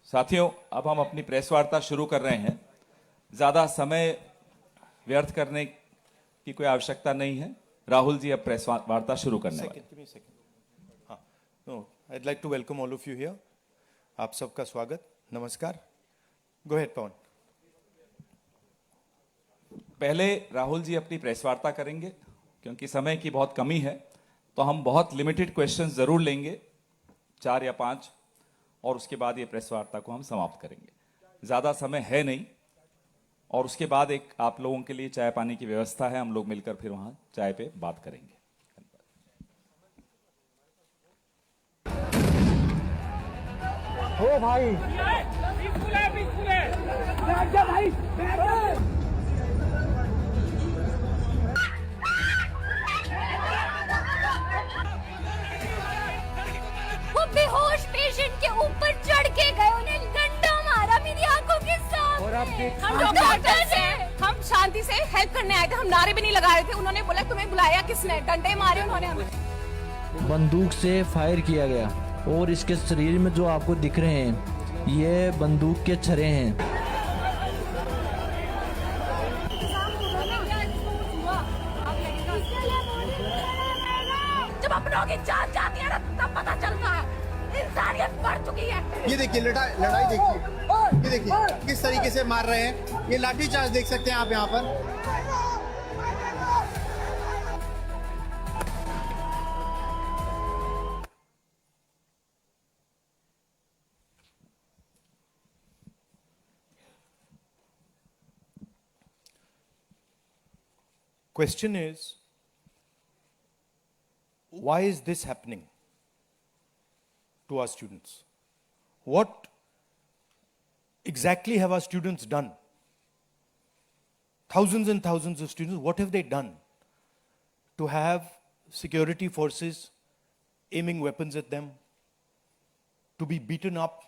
साथियों, अब हम अपनी प्रेस वार्ता शुरू कर रहे हैं। ज़्यादा समय व्यर्थ करने की कोई आवश्यकता नहीं है। राहुल जी अब प्रेस वार्ता शुरू करने वाले हैं। हाँ, no, I'd like to welcome all of you here. आप सबका स्वागत, नमस्कार। Go ahead, पवन। पहले राहुल जी अपनी प्रेस वार्ता करेंगे, क्योंकि समय की बहुत कमी है, तो हम बहुत लिमिटेड क्वेश्चंस जरूर लेंगे, 4 या 5, और उसके बाद ये प्रेस वार्ता को हम समाप्त करेंगे। ज़्यादा समय है नहीं, और उसके बाद एक आप लोगों के लिए चाय पानी की व्यवस्था है। हम लोग मिलकर फिर वहाँ चाय पे बात करेंगे। ओ भाई बैठ जा भाई, बैठ जा। वो बेहोश पेशेंट के ऊपर चढ़ के गए, उन्हें डंडा मारा मेरी आंखों के सामने। हम लोग डॉक्टर्स हैं, हम शांति से हेल्प करने आए थे, हम नारे भी नहीं लगा रहे थे। उन्होंने बोला तुम्हें बुलाया किसने, डंडे मारे उन्होंने हमें। बंदूक से फायर किया गया और इसके शरीर में जो आपको दिख रहे हैं ये बंदूक के छर्रे हैं। जब अपनों की जान जाती है ना तब पता चलता है इंसानियत बढ़ चुकी है। ये देखिए लड़ाई देखिए, ये देखिए किस तरीके से मार रहे हैं। ये लाठी चार्ज देख सकते हैं आप यहाँ पर। Question is, why is this happening to our students? What exactly have our students done? Thousands and thousands of students, what have they done to have security forces aiming weapons at them, to be beaten up,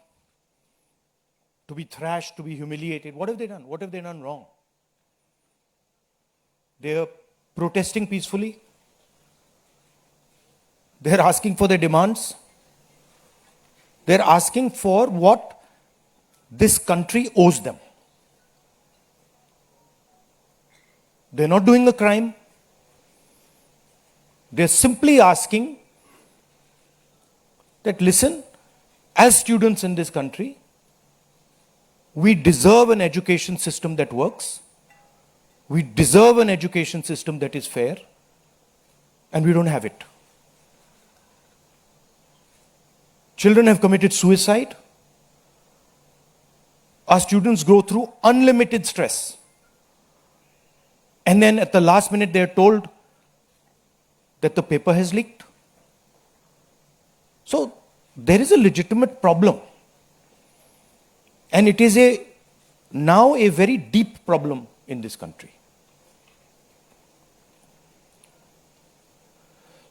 to be thrashed, to be humiliated? What have they done? What have they done wrong? They are protesting peacefully. They are asking for their demands. They are asking for what this country owes them. They are not doing a crime. They are simply asking that, listen, as students in this country, we deserve an education system that works. We deserve an education system that is fair, and we don't have it. Children have committed suicide. Our students go through unlimited stress. And then at the last minute they are told that the paper has leaked. So there is a legitimate problem. And it is now a very deep problem in this country.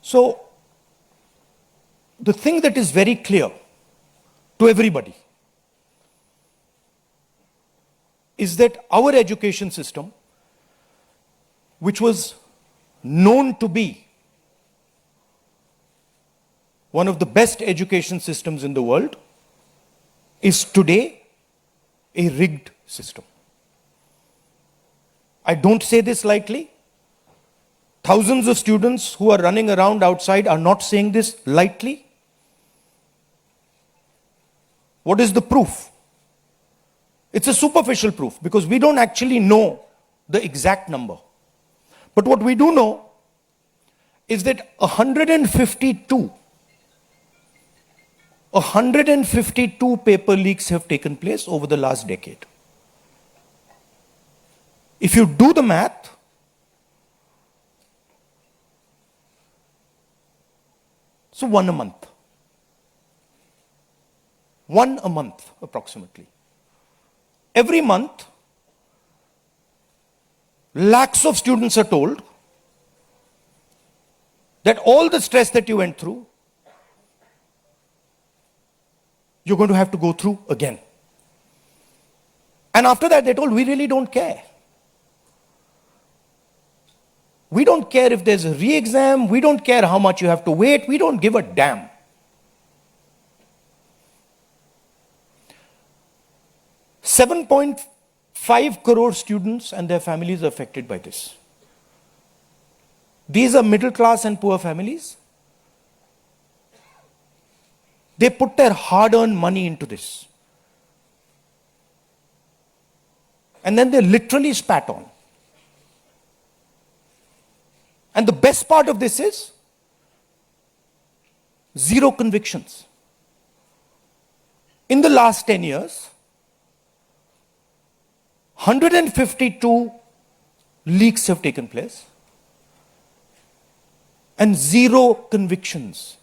So, the thing that is very clear to everybody is that our education system, which was known to be one of the best education systems in the world, is today a rigged system. I don't say this lightly. Thousands of students who are running around outside are not saying this lightly. What is the proof? It's a superficial proof because we don't actually know the exact number. But what we do know is that 152 paper leaks have taken place over the last decade. If you do the math, so one a month approximately. Every month, lakhs of students are told that all the stress that you went through, you're going to have to go through again. And after that, they're told, we really don't care. We don't care if there's a re-exam. We don't care how much you have to wait. We don't give a damn. 7.5 crore students and their families are affected by this. These are middle class and poor families. They put their hard-earned money into this. And then they literally spat on. And the best part of this is zero convictions. In the last 10 years, 152 leaks have taken place and zero convictions.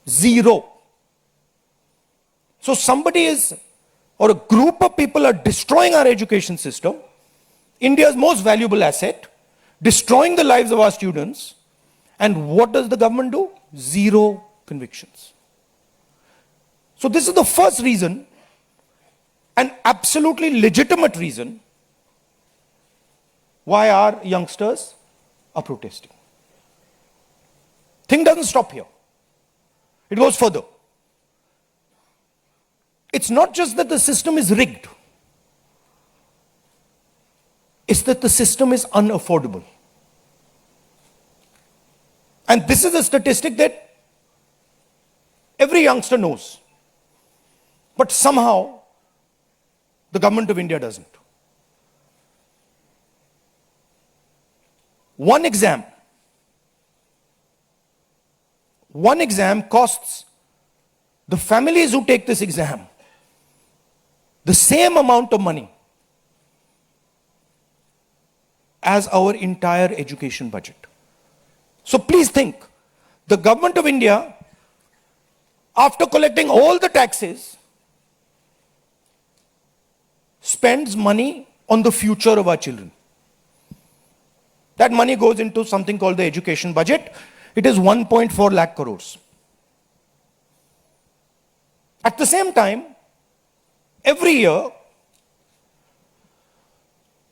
Zero. So somebody is, or a group of people are destroying our education system, India's most valuable asset, destroying the lives of our students, and what does the government do? Zero convictions. So this is the first reason, an absolutely legitimate reason, why our youngsters are protesting. Thing doesn't stop here. It goes further. It's not just that the system is rigged. It's that the system is unaffordable. And this is a statistic that every youngster knows. But somehow, the government of India doesn't. One exam costs the families who take this exam the same amount of money as our entire education budget. So please think, the government of India, after collecting all the taxes, spends money on the future of our children. That money goes into something called the education budget. It is 1.4 lakh crores. At the same time, every year,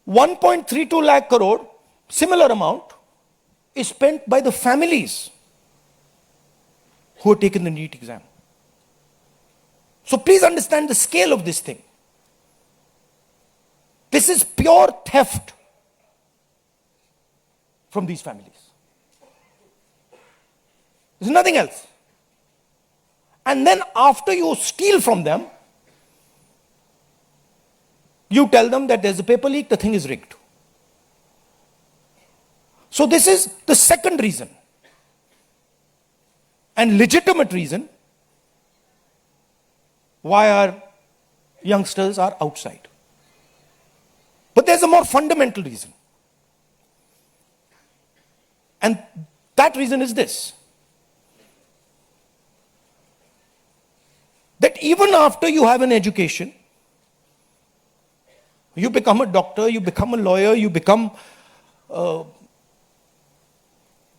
1.32 lakh crore, similar amount, is spent by the families who have taken the NEET exam. So please understand the scale of this thing. This is pure theft from these families. There's nothing else. And then after you steal from them, you tell them that there's a paper leak, the thing is rigged. So this is the second reason, and legitimate reason, why our youngsters are outside. But there's a more fundamental reason. And that reason is this: that even after you have an education, you become a doctor, you become a lawyer, you become,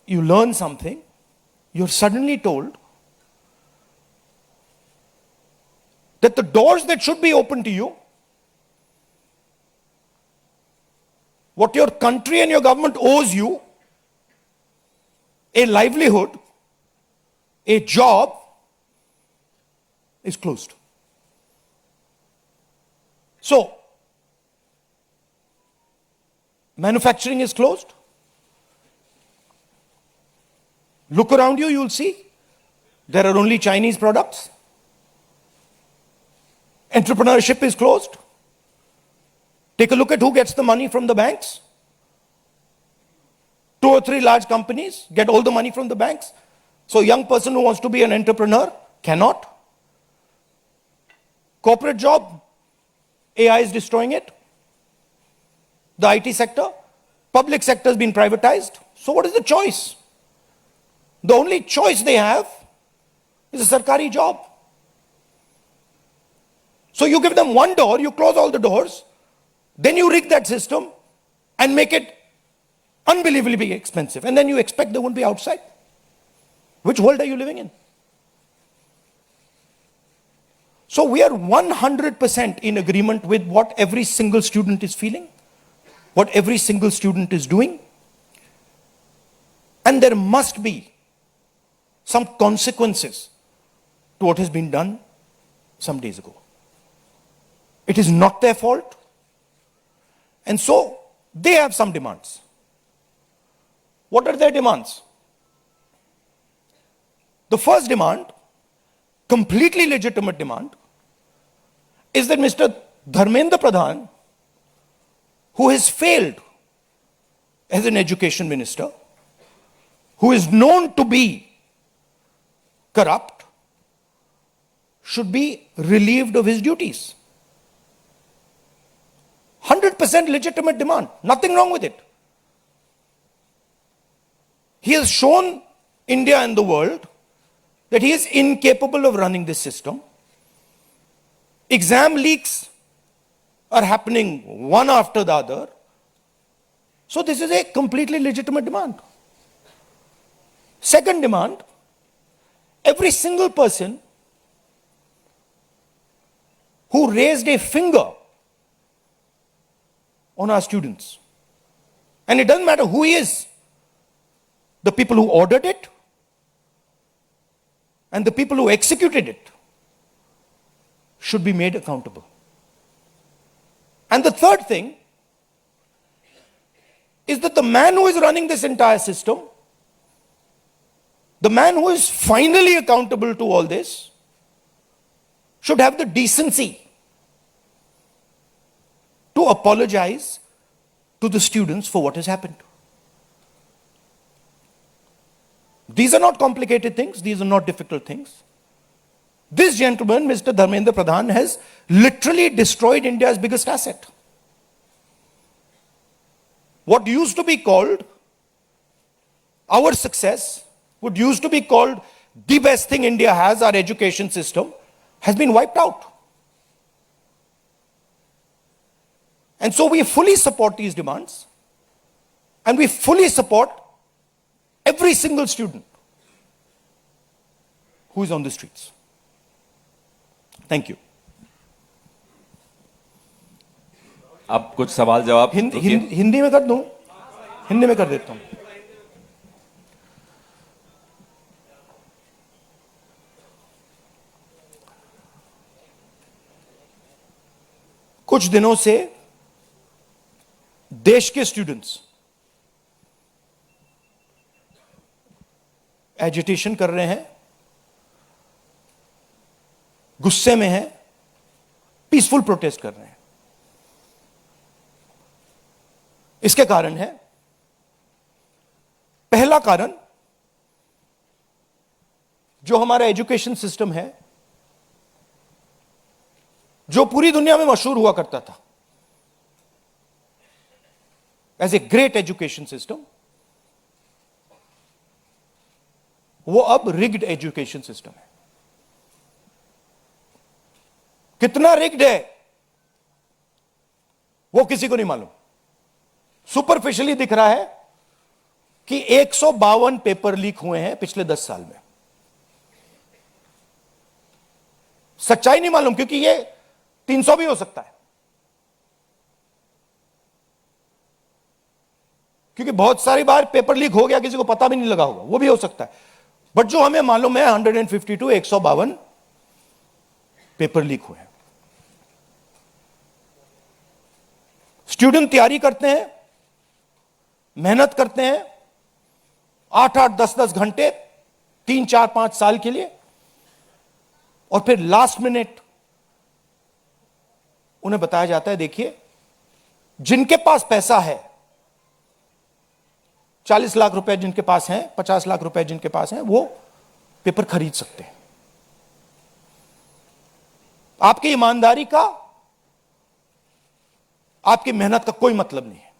you learn something, you're suddenly told that the doors that should be open to you, what your country and your government owes you, a livelihood, a job, is closed. So, manufacturing is closed. Look around you, you'll see there are only Chinese products. Entrepreneurship is closed. Take a look at who gets the money from the banks. 2 or 3 large companies get all the money from the banks. So a young person who wants to be an entrepreneur cannot. Corporate job, AI is destroying it. The IT sector, public sector has been privatized. So what is the choice? The only choice they have is a sarkari job. So you give them one door, you close all the doors, then you rig that system and make it unbelievably expensive. And then you expect they won't be outside. Which world are you living in? So we are 100% in agreement with what every single student is feeling, what every single student is doing. And there must be some consequences to what has been done some days ago. It is not their fault. And so they have some demands. What are their demands? The first demand, completely legitimate demand, is that Mr. Dharmendra Pradhan, who has failed as an education minister, who is known to be corrupt, should be relieved of his duties. 100% legitimate demand. Nothing wrong with it. He has shown India and the world that he is incapable of running this system. Exam leaks are happening one after the other. So this is a completely legitimate demand. Second demand, every single person who raised a finger on our students, and it doesn't matter who he is, the people who ordered it and the people who executed it should be made accountable. And the third thing is that the man who is running this entire system, the man who is finally accountable to all this, should have the decency to apologize to the students for what has happened. These are not complicated things. These are not difficult things. This gentleman, Mr. Dharmendra Pradhan, has literally destroyed India's biggest asset. What used to be called our success, what used to be called the best thing India has, our education system, has been wiped out. And so we fully support these demands, and we fully support every single student who is on the streets. Thank you. अब कुछ सवाल जवाब हिंदी में कर दूं? हिंदी में कर देता हूं. कुछ दिनों से देश के स्टूडेंट्स एजिटेशन कर रहे हैं, गुस्से में हैं, पीसफुल प्रोटेस्ट कर रहे हैं. इसके कारण है, पहला कारण, जो हमारा एजुकेशन सिस्टम है, जो पूरी दुनिया में मशहूर हुआ करता था as a great education system, वो अब रिग्ड एजुकेशन सिस्टम है. कितना रिग्ड है वो किसी को नहीं मालूम. सुपरफिशियली दिख रहा है कि 152 पेपर लीक हुए हैं पिछले 10 साल में. सच्चाई नहीं मालूम, क्योंकि ये 300 भी हो सकता है, क्योंकि बहुत सारी बार पेपर लीक हो गया, किसी को पता भी नहीं लगा होगा, वो भी हो सकता है. बट जो हमें मालूम है 152 152 पेपर लीक हुए हैं. स्टूडेंट तैयारी करते हैं, मेहनत करते हैं 8-8 10-10 घंटे 3-4-5 साल के लिए, और फिर लास्ट मिनट उन्हें बताया जाता है, देखिए जिनके पास पैसा है, 40 लाख रुपए जिनके पास हैं, 50 लाख रुपए जिनके पास हैं, वो पेपर खरीद सकते हैं. आपकी ईमानदारी का, आपकी मेहनत का कोई मतलब नहीं है.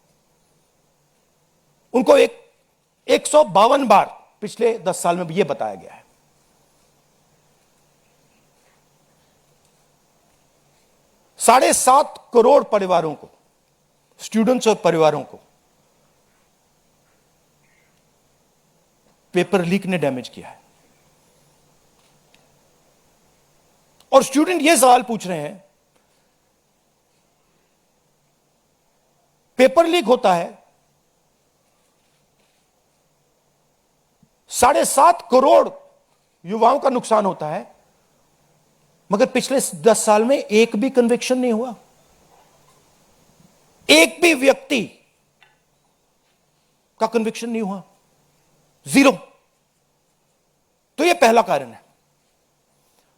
उनको 152 बार पिछले 10 साल में यह बताया गया है. $7.5 करोड़ परिवारों को, स्टूडेंट्स और परिवारों को पेपर लीक ने डैमेज किया है. और स्टूडेंट यह सवाल पूछ रहे हैं, पेपर लीक होता है, 7.5 करोड़ युवाओं का नुकसान होता है, मगर पिछले 10 साल में एक भी कन्विक्शन नहीं हुआ, एक भी व्यक्ति का कन्विक्शन नहीं हुआ, जीरो। तो यह पहला कारण है।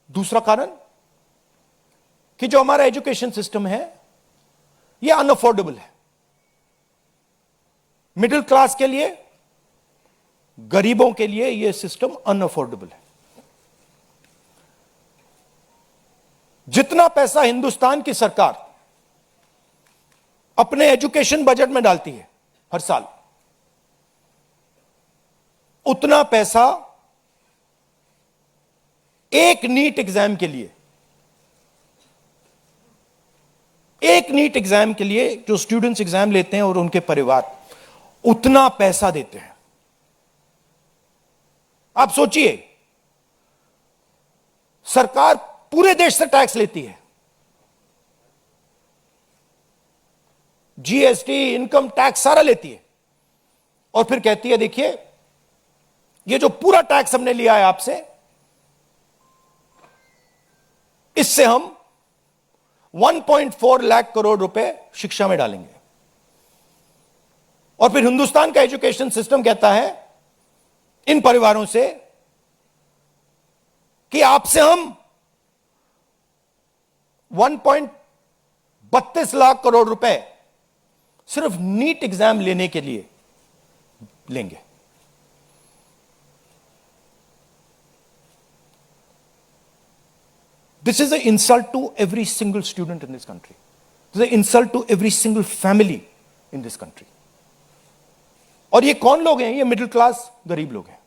दूसरा कारण कि जो हमारा एजुकेशन सिस्टम है यह अनअफोर्डेबल है। मिडिल क्लास के लिए, गरीबों के लिए यह सिस्टम अनअफोर्डेबल है। जितना पैसा हिंदुस्तान की सरकार अपने एजुकेशन बजट में डालती है हर साल, उतना पैसा एक नीट एग्जाम के लिए, एक नीट एग्जाम के लिए जो स्टूडेंट्स एग्जाम लेते हैं और उनके परिवार, उतना पैसा देते हैं। आप सोचिए, सरकार पूरे देश से टैक्स लेती है, जीएसटी, इनकम टैक्स सारा लेती है, और फिर कहती है देखिए ये जो पूरा टैक्स हमने लिया है आपसे, इससे हम 1.4 लाख करोड़ रुपए शिक्षा में डालेंगे। और फिर हिंदुस्तान का एजुकेशन सिस्टम कहता है इन परिवारों से कि आपसे हम 1.32 लाख करोड़ रुपए सिर्फ नीट एग्जाम लेने के लिए लेंगे। This is an insult to every single student in this country. This is an insult to every single family in this country. और ये कौन लोग हैं? ये मिडिल क्लास गरीब लोग हैं।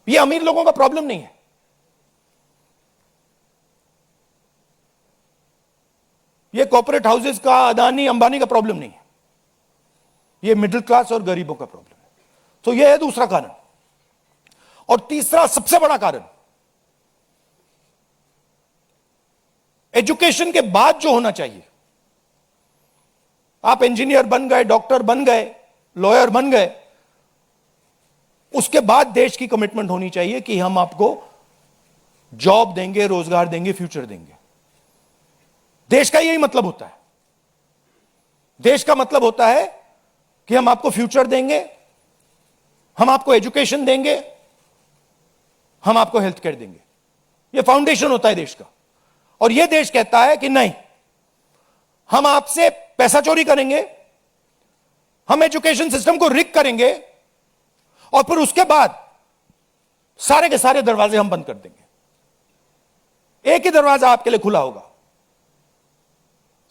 ये अमीर लोगों का प्रॉब्लम नहीं है। ये कॉर्पोरेट हाउसेस का, अदानी अंबानी का प्रॉब्लम नहीं है। ये मिडिल क्लास और गरीबों का प्रॉब्लम है। तो ये है दूसरा कारण। और तीसरा सबसे बड़ा कारण, एजुकेशन के बाद जो होना चाहिए, आप इंजीनियर बन गए, डॉक्टर बन गए, लॉयर बन गए, उसके बाद देश की कमिटमेंट होनी चाहिए कि हम आपको जॉब देंगे, रोजगार देंगे, फ्यूचर देंगे। देश का यही मतलब होता है। देश का मतलब होता है कि हम आपको फ्यूचर देंगे, हम आपको एजुकेशन देंगे, हम आपको हेल्थ केयर देंगे। यह फाउंडेशन होता है देश का। और यह देश कहता है कि नहीं, हम आपसे पैसा चोरी करेंगे, हम एजुकेशन सिस्टम को रिग करेंगे, और फिर उसके बाद सारे के सारे दरवाजे हम बंद कर देंगे। एक ही दरवाजा आपके लिए खुला होगा,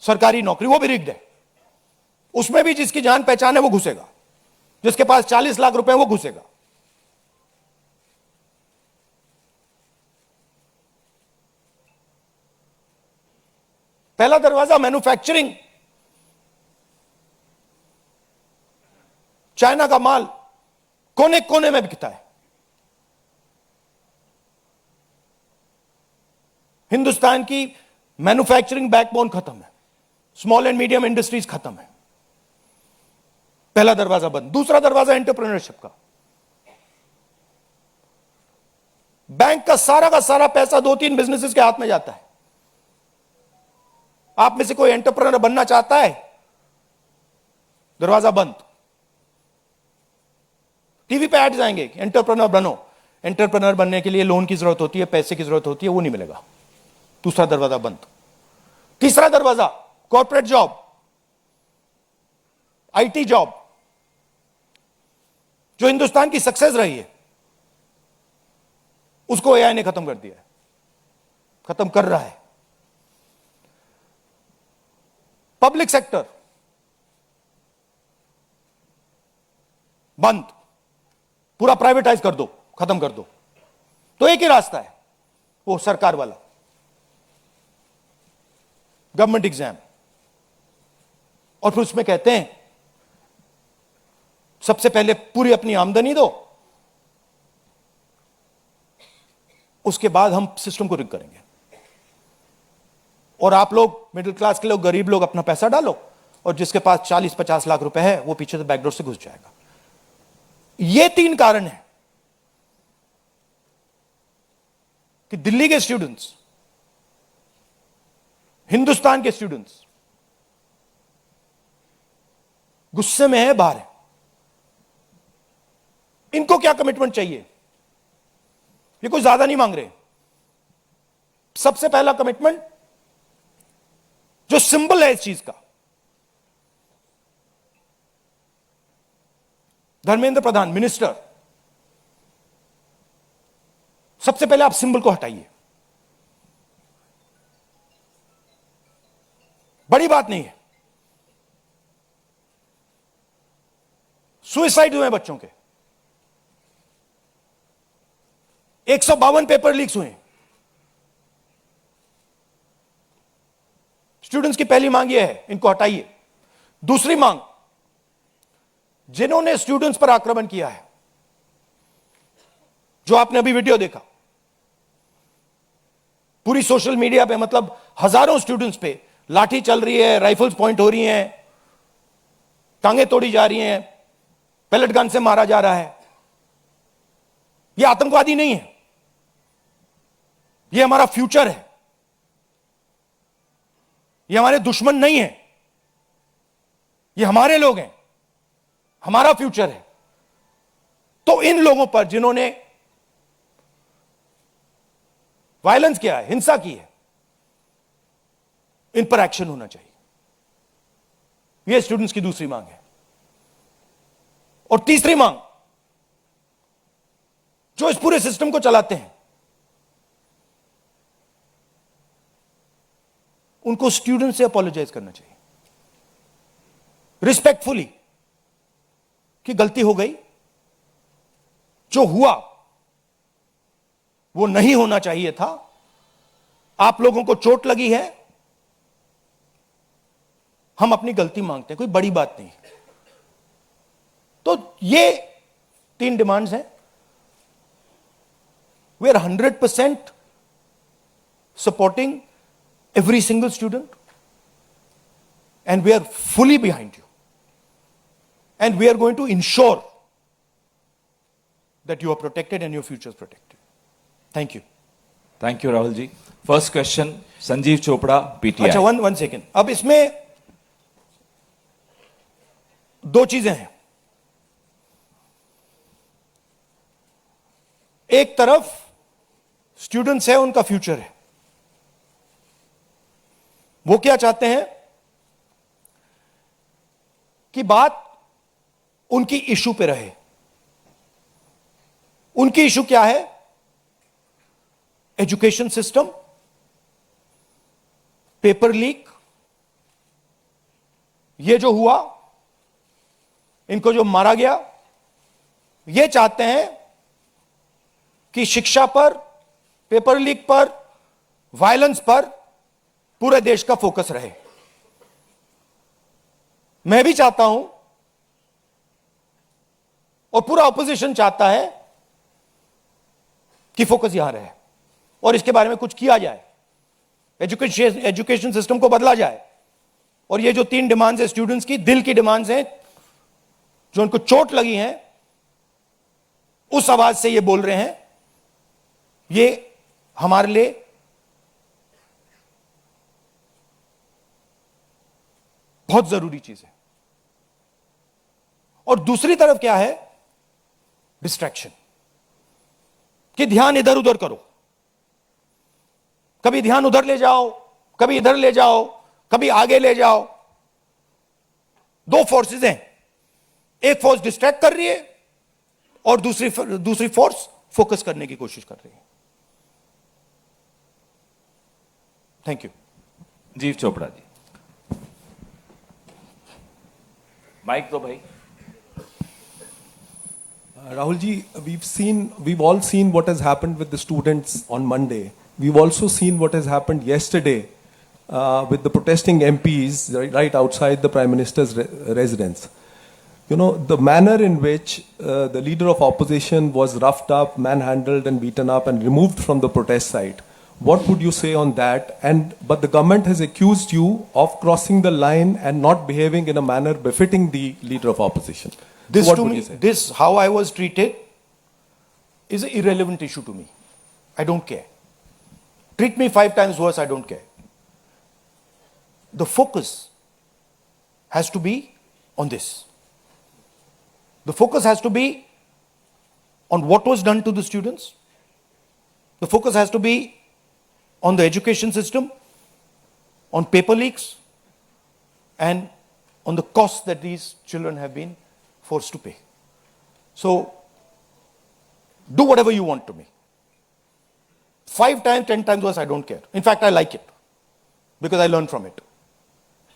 सरकारी नौकरी, वो भी रिग्ड है। उसमें भी जिसकी जान पहचान है वो घुसेगा, जिसके पास 40 लाख रुपए वो घुसेगा। पहला दरवाजा मैन्युफैक्चरिंग, चाइना का माल कोने कोने में बिकता है। हिंदुस्तान की मैन्युफैक्चरिंग बैकबोन खत्म है, स्मॉल एंड मीडियम इंडस्ट्रीज खत्म है। पहला दरवाजा बंद। दूसरा दरवाजा एंटरप्रेन्योरशिप का। बैंक का सारा पैसा 2-3 बिजनेसेस के हाथ में जाता है। आप में से कोई एंटरप्रेन्योर बनना चाहता है, दरवाजा बंद। टीवी पे एड्स आएंगे, एंटरप्रेन्योर बनो। एंटरप्रेन्योर बनने के लिए लोन की जरूरत होती है, पैसे की जरूरत होती है, वो नहीं मिलेगा। दूसरा दरवाजा बंद। तीसरा दरवाजा कॉर्पोरेट जॉब, आईटी जॉब, जो हिंदुस्तान की सक्सेस रही है, उसको एआई ने खत्म कर दिया है, खत्म कर रहा है। पब्लिक सेक्टर बंद, पूरा प्राइवेटाइज कर दो, खत्म कर दो। तो एक ही रास्ता है, वो सरकार वाला, गवर्नमेंट एग्जाम। और फिर उसमें कहते हैं सबसे पहले पूरी अपनी आमदनी दो, उसके बाद हम सिस्टम को रिग करेंगे। और आप लोग मिडिल क्लास के लोग, गरीब लोग अपना पैसा डालो, और जिसके पास 40-50 लाख रुपए है वो पीछे से बैकडोर से घुस जाएगा। ये 3 कारण हैं। कि दिल्ली के स्टूडेंट्स, हिंदुस्तान के स्टूडेंट्स गुस्से में है, बाहर है। इनको क्या कमिटमेंट चाहिए? ये कोई ज्यादा नहीं मांग रहे। सबसे पहला कमिटमेंट जो सिंबल है इस चीज का, धर्मेंद्र प्रधान मिनिस्टर, सबसे पहले आप सिंबल को हटाइए। बड़ी बात नहीं है। सुसाइड हुए बच्चों के, 152 पेपर लीक्स हुए। स्टूडेंट्स की पहली मांग यह है, इनको हटाइए। दूसरी मांग, जिन्होंने स्टूडेंट्स पर आक्रमण किया है, जो आपने अभी वीडियो देखा, पूरी सोशल मीडिया पे, मतलब हजारों स्टूडेंट्स पे लाठी चल रही है, राइफल्स पॉइंट हो रही हैं, टांगे तोड़ी जा रही हैं, पैलेट गन से मारा जा रहा है। यह आतंकवादी नहीं है, यह हमारा फ्यूचर है, यह हमारे दुश्मन नहीं है, यह हमारे लोग हैं, हमारा फ्यूचर है। तो इन लोगों पर जिन्होंने वायलेंस किया है, हिंसा की है, इन पर एक्शन होना चाहिए। यह स्टूडेंट्स की दूसरी मांग है। और तीसरी मांग, जो इस पूरे सिस्टम को चलाते हैं, उनको स्टूडेंट से अपोलोजाइज करना चाहिए रिस्पेक्टफुली कि गलती हो गई, जो हुआ वो नहीं होना चाहिए था, आप लोगों को चोट लगी है, हम अपनी गलती मांगते हैं, कोई बड़ी बात नहीं। तो ये 3 डिमांड्स हैं। We are 100% supporting every single student, and we are fully behind you, and we are going to ensure that you are protected and your future is protected. Thank you. Thank you Rahul ji. First question Sanjeev Chopra, PTI. अच्छा, one second. अब इसमें 2 चीजें हैं। एक तरफ students है, उनका future है, वो क्या चाहते हैं कि बात उनकी इशू पे रहे। उनकी इशू क्या है? एजुकेशन सिस्टम, पेपर लीक, ये जो हुआ, इनको जो मारा गया, ये चाहते हैं कि शिक्षा पर, पेपर लीक पर, वायलेंस पर पूरे देश का फोकस रहे। मैं भी चाहता हूं और पूरा ऑपोजिशन चाहता है कि फोकस यहां रहे और इसके बारे में कुछ किया जाए, एजुकेशन सिस्टम को बदला जाए। और ये जो 3 डिमांड्स है स्टूडेंट्स की, दिल की डिमांड्स हैं, जो उनको चोट लगी हैं, उस आवाज से ये बोल रहे हैं, ये हमारे लिए बहुत जरूरी चीज है। और दूसरी तरफ क्या है? डिस्ट्रैक्शन, कि ध्यान इधर उधर करो, कभी ध्यान उधर ले जाओ, कभी इधर ले जाओ, कभी आगे ले जाओ। 2 फोर्सेस हैं, एक फोर्स डिस्ट्रैक्ट कर रही है और दूसरी फोर्स फोकस करने की कोशिश कर रही है। Thank you. जीव चोपड़ा जी, माइक दो भाई। Rahul ji, we've all seen what has happened with the students on Monday. We've also seen what has happened yesterday with the protesting MPs right outside the Prime Minister's residence. You know, the manner in which the leader of opposition was roughed up, manhandled and beaten up and removed from the protest site. What would you say on that? But the government has accused you of crossing the line and not behaving in a manner befitting the leader of opposition. This So what to would me, you say? this how I was treated is an irrelevant issue to me. I don't care. treat me 5 times worse, I don't care. The focus has to be on this. The focus has to be on what was done to the students. The focus has to be on the education system, on paper leaks, and on the costs that these children have been forced to pay. So, do whatever you want to me. 5 times, 10 times worse, I don't care. In fact, I like it because I learned from it.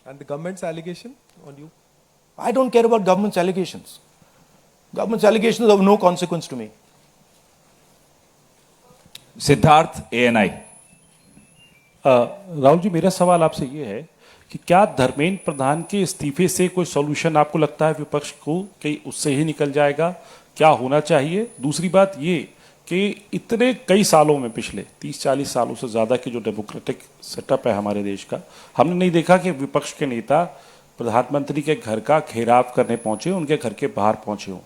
And the government's allegation on you? I don't care about government's allegations. Government's allegations are of no consequence to me. Siddharth ANI। Rahul ji, मेरा सवाल आपसे ये है कि क्या धर्मेंद्र प्रधान के इस्तीफे से कोई सॉल्यूशन आपको लगता है विपक्ष को कि उससे ही निकल जाएगा? क्या होना चाहिए? दूसरी बात ये कि इतने कई सालों में, पिछले 30-40 सालों से ज़्यादा की जो डेमोक्रेटिक सेटअप है हमारे देश का, हमने नहीं देखा कि विपक्ष के नेता प्रधानमंत्री के घर का घेराव करने पहुंचे, उनके घर के बाहर पहुंचे हों।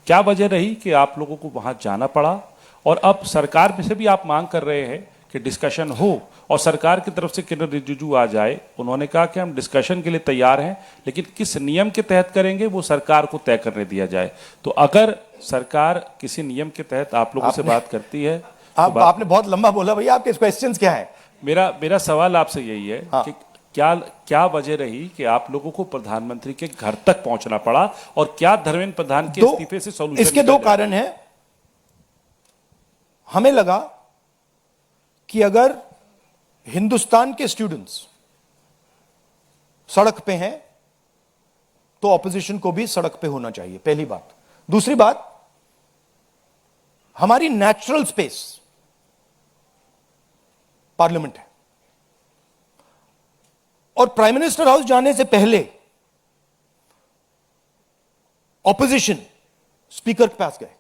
क्या वजह रही कि आप लोगों को वहां जाना पड़ा? और अब सरकार में से भी आप मांग कर रहे हैं कि डिस्कशन हो और सरकार की तरफ से किरण रिजिजू आ जाए। उन्होंने कहा कि हम डिस्कशन के लिए तैयार हैं, लेकिन किस नियम के तहत करेंगे वो सरकार को तय करने दिया जाए। तो अगर सरकार किसी नियम के तहत आप लोगों से बात करती है, आपने बहुत लंबा बोला भैया, आपके क्वेश्चंस क्या है? मेरा सवाल आपसे यही है कि क्या वजह रही कि आप लोगों को प्रधानमंत्री के घर तक पहुंचना पड़ा, और क्या धर्मेंद्र प्रधान के इस्तीफे से सॉल्यूशन? इसके 2 कारण हैं। हमें लगा कि अगर हिंदुस्तान के स्टूडेंट्स सड़क पे हैं तो ऑपोजिशन को भी सड़क पे होना चाहिए, पहली बात। दूसरी बात, हमारी नेचुरल स्पेस पार्लियामेंट है, और प्राइम मिनिस्टर हाउस जाने से पहले ऑपोजिशन स्पीकर के पास गए,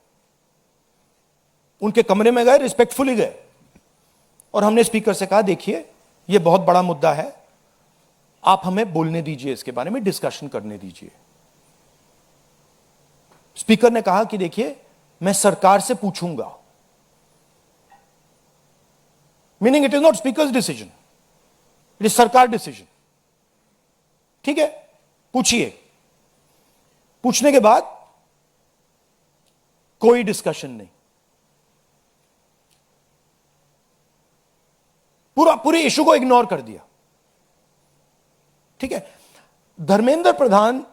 उनके कमरे में गए, रिस्पेक्टफुली गए, और हमने स्पीकर से कहा देखिए यह बहुत बड़ा मुद्दा है, आप हमें बोलने दीजिए, इसके बारे में डिस्कशन करने दीजिए। स्पीकर ने कहा कि देखिए मैं सरकार से पूछूंगा, meaning it is not speakers decision, it is सरकार डिसीजन। ठीक है, पूछिए। पूछने के बाद कोई डिस्कशन नहीं, पूरे इशू को इग्नोर कर दिया। ठीक है, Dharmendra Pradhan,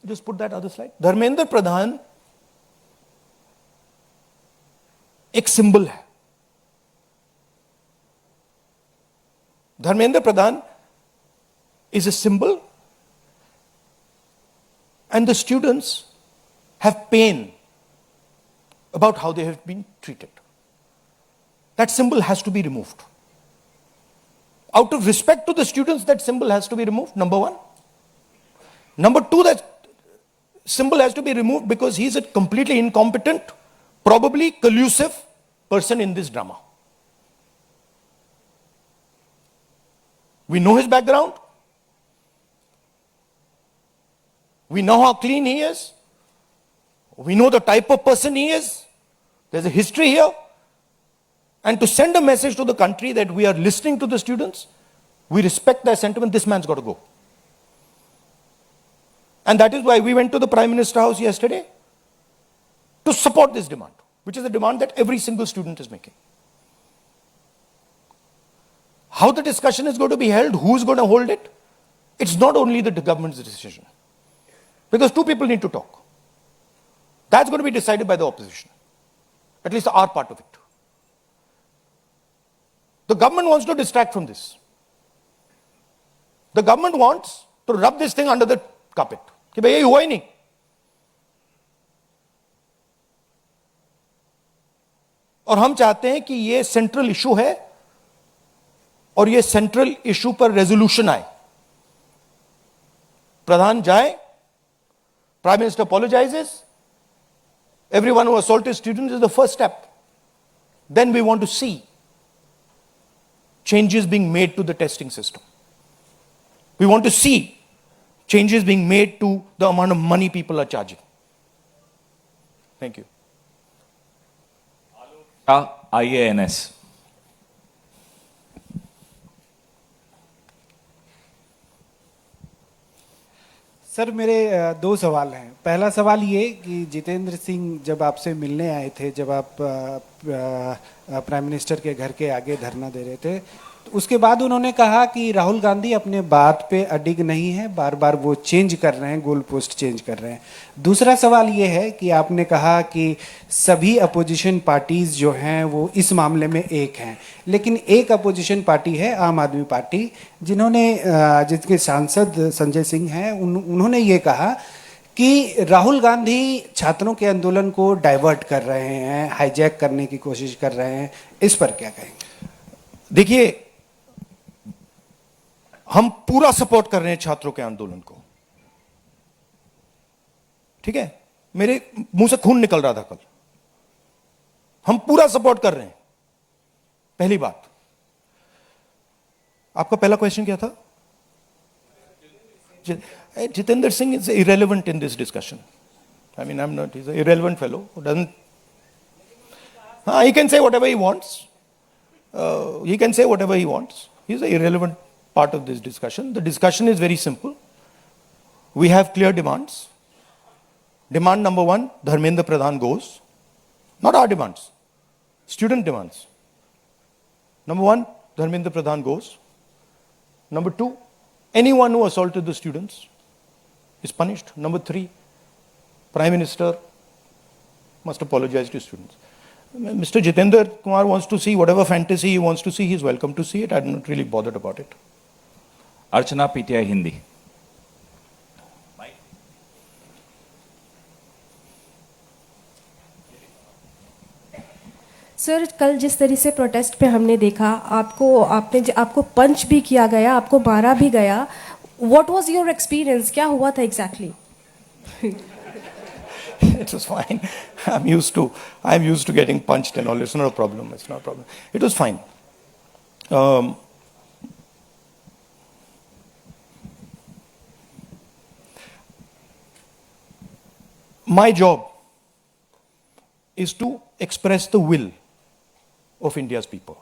just put that other slide, Dharmendra Pradhan एक सिंबल है। धर्मेंद्र प्रधान is a symbol, and the students have pain about how they have been treated. That symbol has to be removed. Out of respect to the students, that symbol has to be removed, number 1. Number 2, that symbol has to be removed because he is a completely incompetent, probably collusive person in this drama. We know his background. We know how clean he is. We know the type of person he is. There's a history here. And to send a message to the country that we are listening to the students, we respect their sentiment, this man's got to go. And that is why we went to the Prime Minister House yesterday to support this demand, which is a demand that every single student is making. How the discussion is going to be held, who's going to hold it, it's not only the government's decision. Because two people need to talk. That's going to be decided by the opposition. At least our part of it. The government wants to distract from this. The government wants to rub this thing under the carpet. कि भाई ये हुआ ही नहीं. और हम चाहते हैं कि ये सेंट्रल इशू है और ये सेंट्रल इशू पर रेजोल्यूशन आए. प्रधान जाए, Prime Minister apologizes. Everyone who assaulted students is the first step. Then we want to see changes being made to the testing system. We want to see changes being made to the amount of money people are charging. Thank you. IANS. Sir मेरे दो सवाल हैं। पहला सवाल ये कि जितेंद्र सिंह जब आपसे मिलने आए थे, जब आप प्राइम मिनिस्टर के घर के आगे धरना दे रहे थे, तो उसके बाद उन्होंने कहा कि राहुल गांधी अपने बात पे अडिग नहीं है, बार बार वो चेंज कर रहे हैं, गोल पोस्ट चेंज कर रहे हैं। दूसरा सवाल ये है कि आपने कहा कि सभी अपोजिशन पार्टीज जो हैं वो इस मामले में एक हैं, लेकिन एक अपोजिशन पार्टी है आम आदमी पार्टी, जिसके सांसद संजय सिंह हैं, उन्होंने ये कहा कि राहुल गांधी छात्रों के आंदोलन को डाइवर्ट कर रहे हैं, हाईजैक करने की कोशिश कर रहे हैं। इस पर क्या कहेंगे? देखिए, हम पूरा सपोर्ट कर रहे हैं छात्रों के आंदोलन को, ठीक है? मेरे मुंह से खून निकल रहा था कल। हम पूरा सपोर्ट कर रहे हैं। पहली बात। आपका पहला क्वेश्चन क्या था? Jitendra Singh is irrelevant in this discussion. I mean, he's an irrelevant fellow who doesn't. He can say whatever he wants. He's an irrelevant part of this discussion. The discussion is very simple. We have clear demands. Demand number one, Dharmendra Pradhan goes. Not our demands, student demands. Number one, Dharmendra Pradhan goes. Number two, anyone who assaulted the students is punished. Number three, Prime Minister must apologize to students. Mr. Jitendra Kumar wants to see whatever fantasy he wants to see. He's welcome to see it. I'm not really bothered about it. Archana, PTI Hindi. Sir, कल जिस तरह से protest पे हमने देखा, आपको पंच भी किया गया, आपको मारा भी गया। What was your experience? क्या हुआ था exactly? It was fine. I'm used to getting punched and all. It's not a problem. It was fine. My job is to express the will of India's people.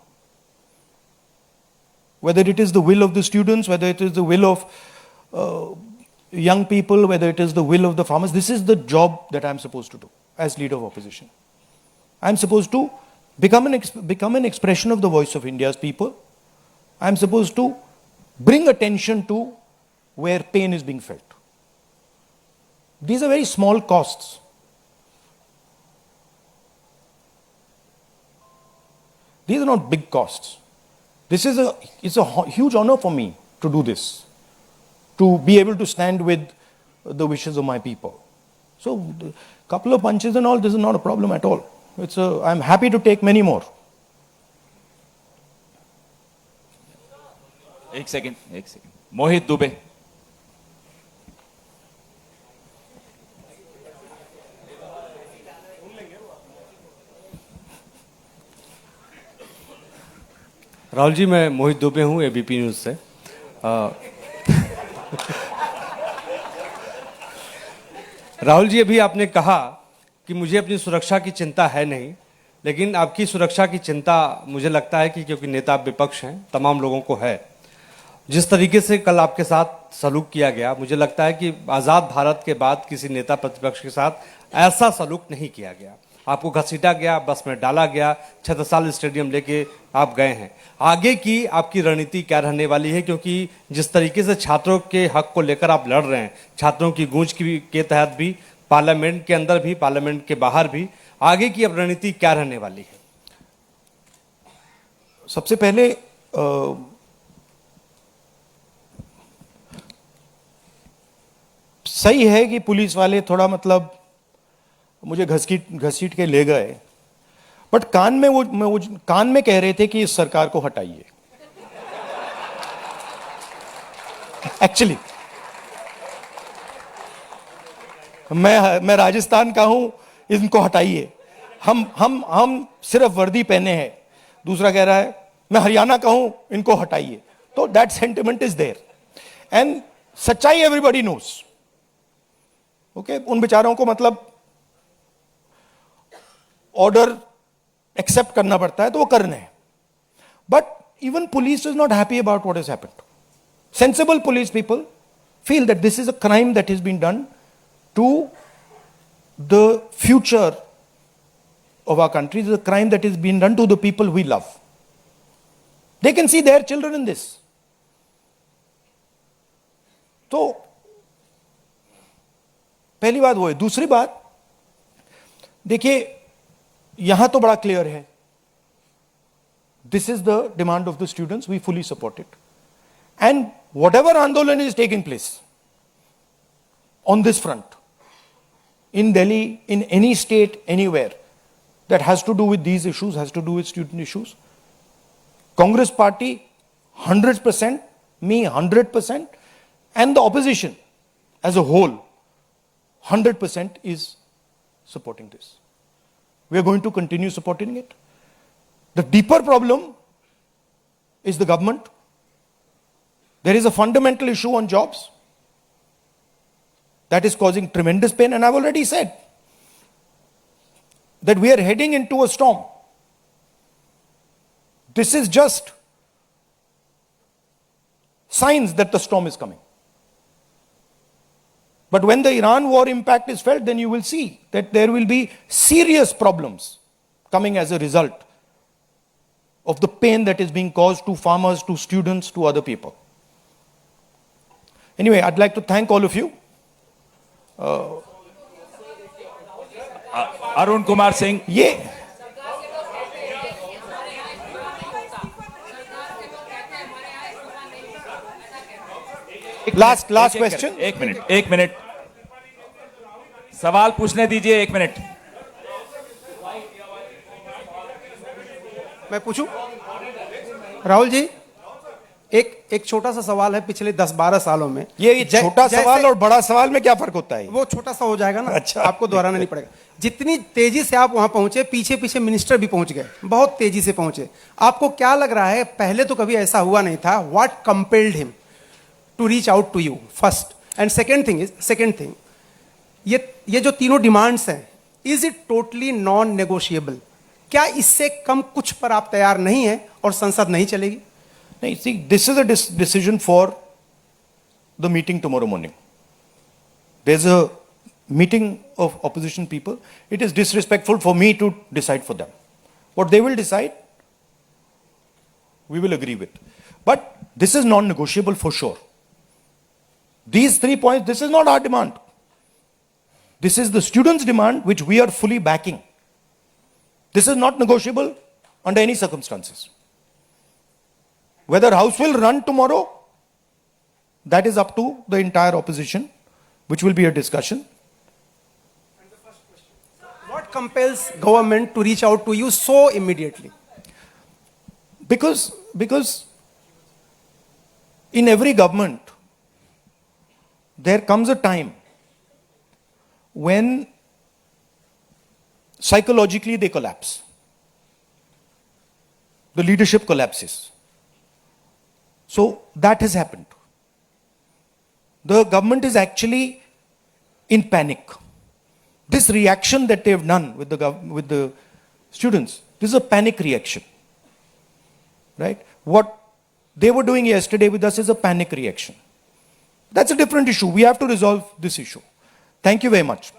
Whether it is the will of the students, whether it is the will of young people, whether it is the will of the farmers, this is the job that I'm supposed to do as leader of opposition. I'm supposed to become an expression of the voice of India's people. I'm supposed to bring attention to where pain is being felt. These are very small costs. These are not big costs. It's a huge honor for me to do this, to be able to stand with the wishes of my people. So, a couple of punches and all, this is not a problem at all. I'm happy to take many more. एक second. मोहित दुबे। राहुल जी, मैं मोहित दुबे हूँ, ABP news से। राहुल जी, अभी आपने कहा कि मुझे अपनी सुरक्षा की चिंता है नहीं, लेकिन आपकी सुरक्षा की चिंता मुझे लगता है कि क्योंकि नेता विपक्ष हैं, तमाम लोगों को है। जिस तरीके से कल आपके साथ सलूक किया गया, मुझे लगता है कि आज़ाद भारत के बाद किसी नेता प्रतिपक्ष के साथ ऐसा सलूक नहीं किया गया। आपको घसीटा गया, बस में डाला गया, छत्रसाल स्टेडियम लेके आप गए हैं। आगे की आपकी रणनीति क्या रहने वाली है? क्योंकि जिस तरीके से छात्रों के हक को लेकर आप लड़ रहे हैं, छात्रों की गूंज के तहत भी, पार्लियामेंट के अंदर भी, पार्लियामेंट के बाहर भी, आगे की अब रणनीति क्या रहने वाली है? सबसे पहले सही है कि पुलिस वाले थोड़ा मुझे घसीट के ले गए, बट कान में कह रहे थे कि इस सरकार को हटाइए। एक्चुअली मैं राजस्थान का हूं, इनको हटाइए। हम सिर्फ वर्दी पहने हैं। दूसरा कह रहा है मैं हरियाणा का हूं, इनको हटाइए। तो that sentiment is there and सच्चाई एवरीबॉडी नोस। ओके, उन बेचारों को ऑर्डर एक्सेप्ट करना पड़ता है, तो वो करने हैं। But even police is not happy about what is happened. Sensible police people feel that this is a crime that has been done to the future of our country. This is a crime that is being done to the people we love. They can see their children in this. तो पहली बात वो है. दूसरी बात, देखिए यहां तो बड़ा क्लियर है. This is the demand of the students. We fully support it. And whatever Andolan is taking place on this front, in Delhi, in any state, anywhere, that has to do with these issues, has to do with student issues, Congress party, 100%, me 100%, and the opposition as a whole, 100% is supporting this. We are going to continue supporting it. The deeper problem is the government. There is a fundamental issue on jobs that is causing tremendous pain, and I've already said that we are heading into a storm. This is just signs that the storm is coming. But when the Iran war impact is felt, then you will see that there will be serious problems coming as a result of the pain that is being caused to farmers, to students, to other people. Anyway, I'd like to thank all of you. Arun Kumar Singh, ये last question. एक minute सवाल पूछने दीजिए. 1 minute. मैं पूछूं? राहुल जी, एक छोटा सा सवाल है. पिछले 10-12 सालों में ये छोटा सवाल और बड़ा सवाल में क्या फर्क होता है? वो छोटा सा हो जाएगा ना. अच्छा, आपको दोहराना नहीं पड़ेगा. जितनी तेजी से आप वहां पहुंचे, पीछे पीछे मिनिस्टर भी पहुंच गए, बहुत तेजी से पहुंचे. आपको क्या लग रहा है, पहले तो कभी ऐसा हुआ नहीं था? What compelled him to reach out to you first? And second thing, ये जो तीनों डिमांड्स हैं, is it totally non negotiable? क्या इससे कम कुछ पर आप तैयार नहीं है और संसद नहीं चलेगी? नहीं, see, this is a decision for the meeting tomorrow morning. There's a meeting of opposition people. It is disrespectful for me to decide for them. What they will decide, we will agree with. But this is non-negotiable for sure. These 3 points, this is not our demand. This is the students' demand, which we are fully backing. This is not negotiable under any circumstances. Whether House will run tomorrow, that is up to the entire opposition, which will be a discussion. What compels government to reach out to you so immediately? Because in every government, there comes a time when psychologically they collapse. The leadership collapses. So that has happened. The government is actually in panic. This reaction that they have done with the students, this is a panic reaction. Right? What they were doing yesterday with us is a panic reaction. That's a different issue. We have to resolve this issue. Thank you very much.